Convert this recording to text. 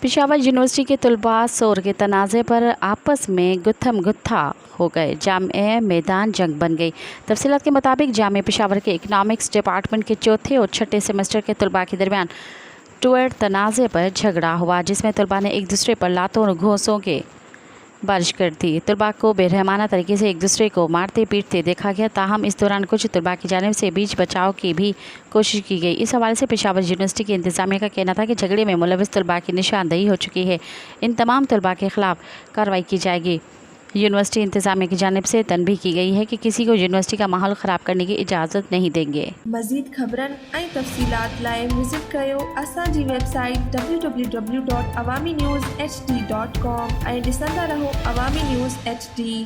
Peshawar university के तलबा शोर के तनाज़े पर आपस में गुत्थम गुत्था हो गए। जामे मैदान जंग बन गई। तफसीलात के मुताबिक जामे पेशावर के इकनॉमिक्स डिपार्टमेंट के चौथे और छठे सेमेस्टर के तलबा के दरमियान टूर तनाज़े पर झगड़ा हुआ, जिसमें तलबा ने एक दूसरे पर लातों और घोंसों के बारिश कर दी। तलबा को बेरहमाना तरीके से एक दूसरे को मारते पीटते देखा गया। ताहम इस दौरान कुछ तलबा की जानिब से बीच बचाव की भी कोशिश की गई। इस हवाले से पेशावर यूनिवर्सिटी की इंतजामिया का कहना था कि झगड़े में मुलविस तलबा की निशानदेही हो चुकी है। इन तमाम तलबा के खिलाफ कार्रवाई की जाएगी। यूनिवर्सिटी इंतजामिया की जानिब से तनबीह की गई है कि किसी को यूनिवर्सिटी का माहौल ख़राब करने की इजाज़त नहीं देंगे। मज़ीद ख़बरन ऐं तफ़सीलात लाइ विज़िट कयो असांजी वेबसाइट www.awamiNewsHD.com ऐं ॾिसंदा रहो अवामी न्यूज़ HD।